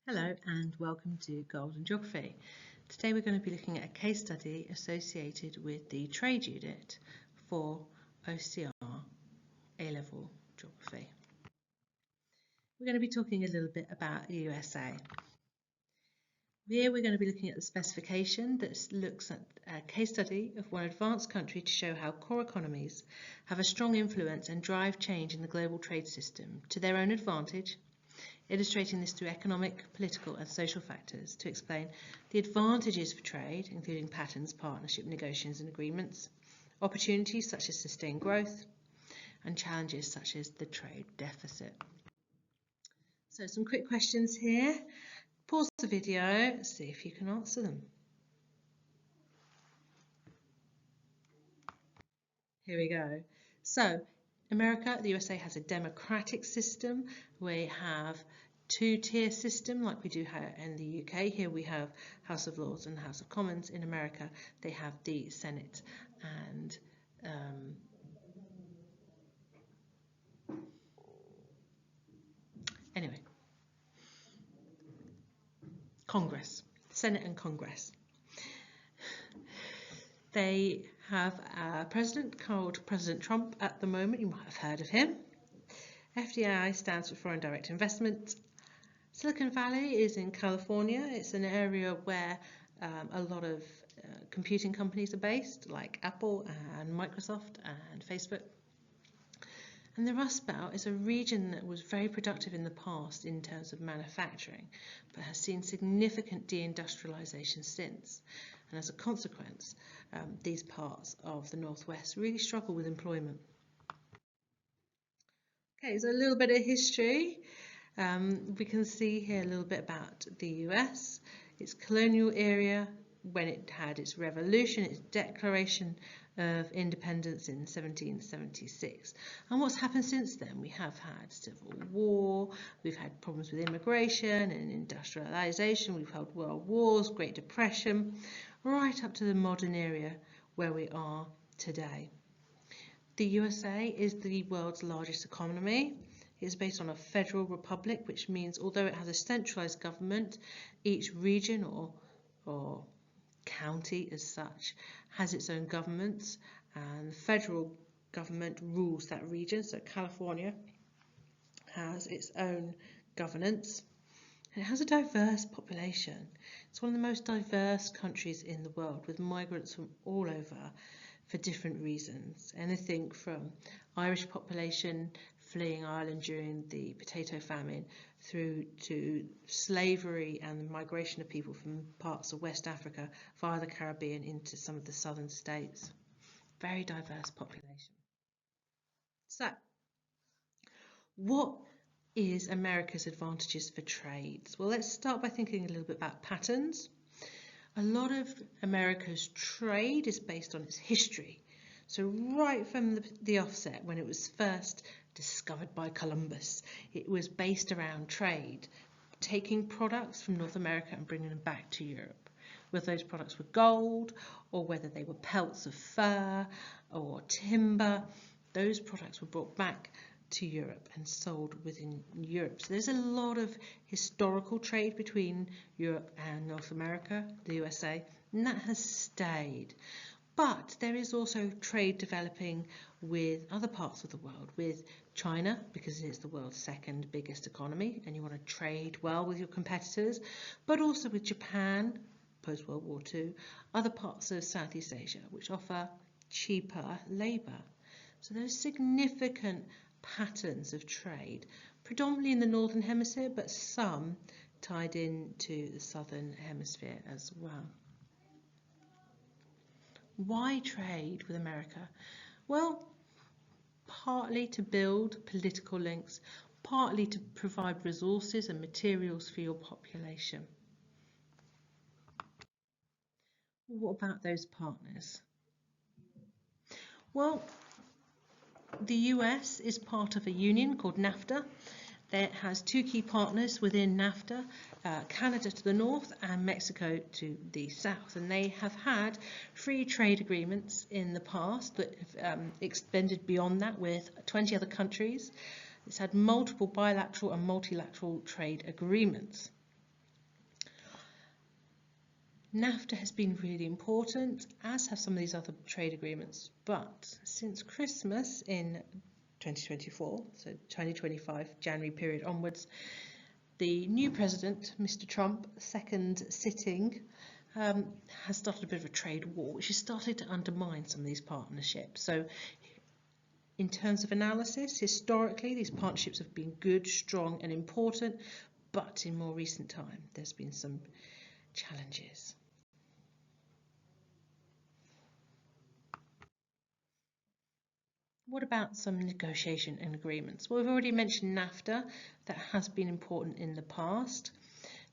Hello and welcome to Golden Geography. Today we're going to be looking at a case study associated with the trade unit for OCR A-level geography. We're going to be talking a little bit about the USA. Here we're going to be looking at the specification that looks at a case study of one advanced country to show how core economies have a strong influence and drive change in the global trade system to their own advantage, illustrating this through economic, political and social factors to explain the advantages for trade, including patterns, partnership, negotiations and agreements, opportunities such as sustained growth, and challenges such as the trade deficit. So some quick questions here. Pause the video, see if you can answer them. Here we go. So, America, the USA has a democratic system. We have two-tier system like we do here in the UK. Here we have House of Lords and House of Commons. In America, they have the Senate and anyway, Congress, Senate and Congress. They have a president called President Trump at the moment. You might have heard of him. FDI stands for Foreign Direct Investment. Silicon Valley is in California. It's an area where a lot of computing companies are based, like Apple and Microsoft and Facebook. And the Rust Belt is a region that was very productive in the past in terms of manufacturing, but has seen significant deindustrialization since. And as a consequence, these parts of the Northwest really struggle with employment. Okay, so a little bit of history. We can see here a little bit about the US, its colonial area, when it had its revolution, its declaration of independence in 1776. And what's happened since then? We have had civil war, we've had problems with immigration and industrialization, we've had world wars, Great Depression, right up to the modern era where we are today. The USA is the world's largest economy. It is based on a federal republic, which means although it has a centralized government, each region or county as such has its own governments, and the federal government rules that region. So California has its own governance, and it has a diverse population. It's one of the most diverse countries in the world, with migrants from all over for different reasons. Anything from Irish population fleeing Ireland during the potato famine through to slavery and the migration of people from parts of West Africa via the Caribbean into some of the southern states. Very diverse population. So, what is America's advantages for trades? Well, let's start by thinking a little bit about patterns. A lot of America's trade is based on its history. So right from the offset, when it was first discovered by Columbus, it was based around trade, taking products from North America and bringing them back to Europe. Whether those products were gold or whether they were pelts of fur or timber, those products were brought back to Europe and sold within Europe. So there's a lot of historical trade between Europe and North America, the USA, and that has stayed. But there is also trade developing with other parts of the world, with China, because it is the world's second biggest economy and you want to trade well with your competitors, but also with Japan, post-World War II, other parts of Southeast Asia, which offer cheaper labour. So there's significant patterns of trade, predominantly in the Northern Hemisphere, but some tied into the Southern Hemisphere as well. Why trade with America? Well, partly to build political links, partly to provide resources and materials for your population. What about those partners? Well, the US is part of a union called NAFTA. It has two key partners within NAFTA, Canada to the north and Mexico to the south. And they have had free trade agreements in the past that have extended beyond that with 20 other countries. It's had multiple bilateral and multilateral trade agreements. NAFTA has been really important, as have some of these other trade agreements, but since Christmas in 2024, so 2025 January period onwards, the new president, Mr. Trump, second sitting, has started a bit of a trade war, which has started to undermine some of these partnerships. So in terms of analysis, historically, these partnerships have been good, strong and important, but in more recent time, there's been some challenges. What about some negotiation and agreements? Well, we've already mentioned NAFTA. That has been important in the past.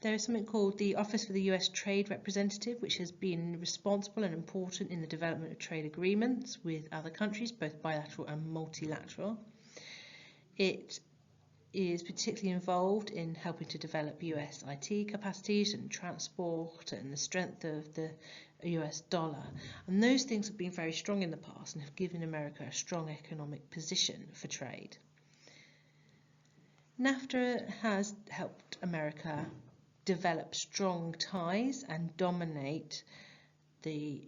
There is something called the Office for the US Trade Representative, which has been responsible and important in the development of trade agreements with other countries, both bilateral and multilateral. It is particularly involved in helping to develop US IT capacities and transport and the strength of the US dollar. And those things have been very strong in the past and have given America a strong economic position for trade. NAFTA has helped America develop strong ties and dominate the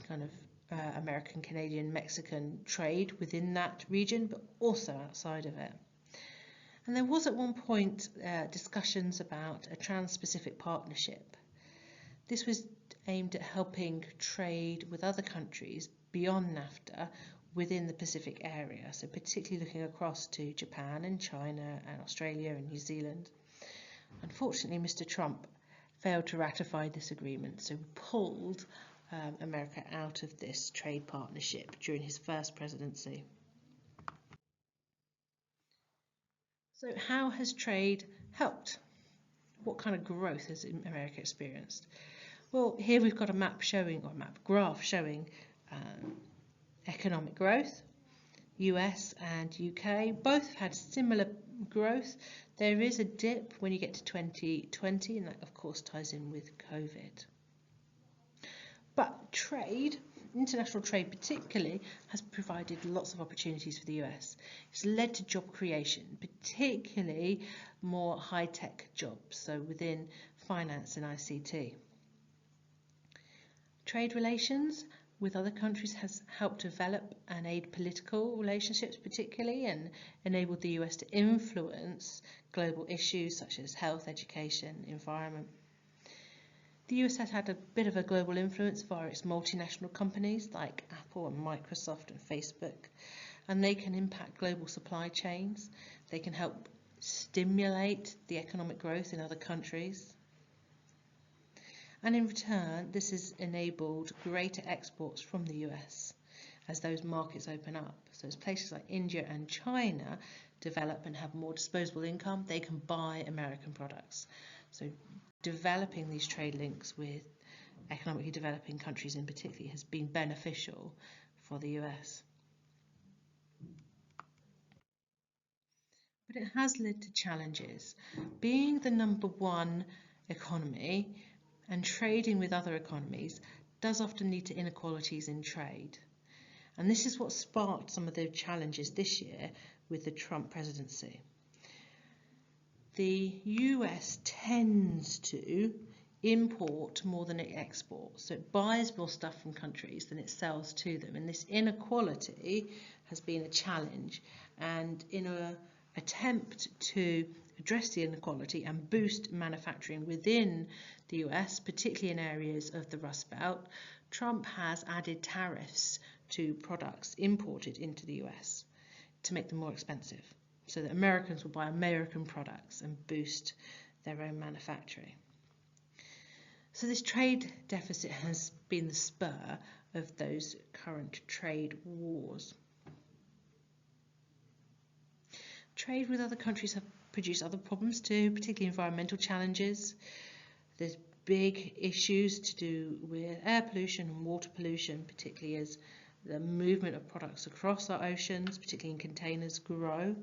kind of American, Canadian, Mexican trade within that region, but also outside of it. And there was at one point discussions about a trans-Pacific partnership. This was aimed at helping trade with other countries beyond NAFTA within the Pacific area, so particularly looking across to Japan and China and Australia and New Zealand. Unfortunately, Mr. Trump failed to ratify this agreement, so pulled America out of this trade partnership during his first presidency. So how has trade helped? What kind of growth has America experienced? Well, here we've got a map showing, or a map graph showing economic growth. US and UK both have had similar growth. There is a dip when you get to 2020, and that of course ties in with COVID. But trade, international trade particularly, has provided lots of opportunities for the US. It's led to job creation, particularly more high-tech jobs, so within finance and ICT. Trade relations with other countries has helped develop and aid political relationships particularly, and enabled the US to influence global issues such as health, education, environment. The US has had a bit of a global influence via its multinational companies like Apple and Microsoft and Facebook, and they can impact global supply chains. They can help stimulate the economic growth in other countries. And in return, this has enabled greater exports from the US as those markets open up. So as places like India and China develop and have more disposable income, they can buy American products. So developing these trade links with economically developing countries in particular has been beneficial for the US. But it has led to challenges. Being the #1 economy and trading with other economies does often lead to inequalities in trade. And this is what sparked some of the challenges this year with the Trump presidency. The US tends to import more than it exports, so it buys more stuff from countries than it sells to them, and this inequality has been a challenge. And in an attempt to address the inequality and boost manufacturing within the US, particularly in areas of the Rust Belt, Trump has added tariffs to products imported into the US to make them more expensive, so that Americans will buy American products and boost their own manufacturing. So this trade deficit has been the spur of those current trade wars. Trade with other countries have produced other problems too, particularly environmental challenges. There's big issues to do with air pollution and water pollution, particularly as the movement of products across our oceans, particularly in containers, grow.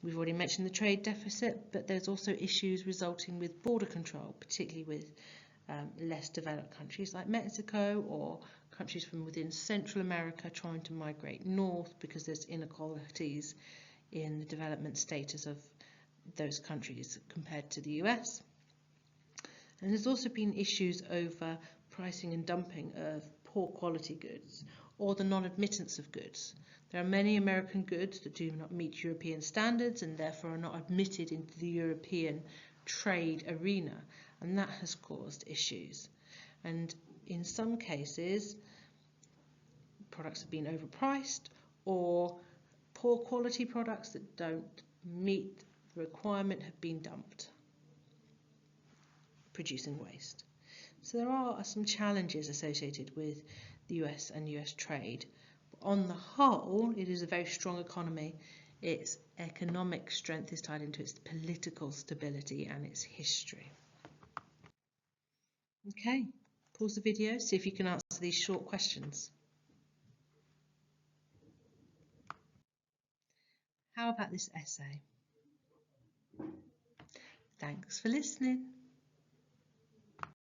We've already mentioned the trade deficit, but there's also issues resulting with border control, particularly with less developed countries like Mexico or countries from within Central America trying to migrate north because there's inequalities in the development status of those countries compared to the US. And there's also been issues over pricing and dumping of poor quality goods or the non-admittance of goods. There are many American goods that do not meet European standards and therefore are not admitted into the European trade arena, and that has caused issues. And in some cases, products have been overpriced, or poor quality products that don't meet the requirement have been dumped, producing waste. So there are some challenges associated with the US and US trade. But on the whole, it is a very strong economy. Its economic strength is tied into its political stability and its history. Okay, pause the video, see if you can answer these short questions. How about this essay? Thanks for listening.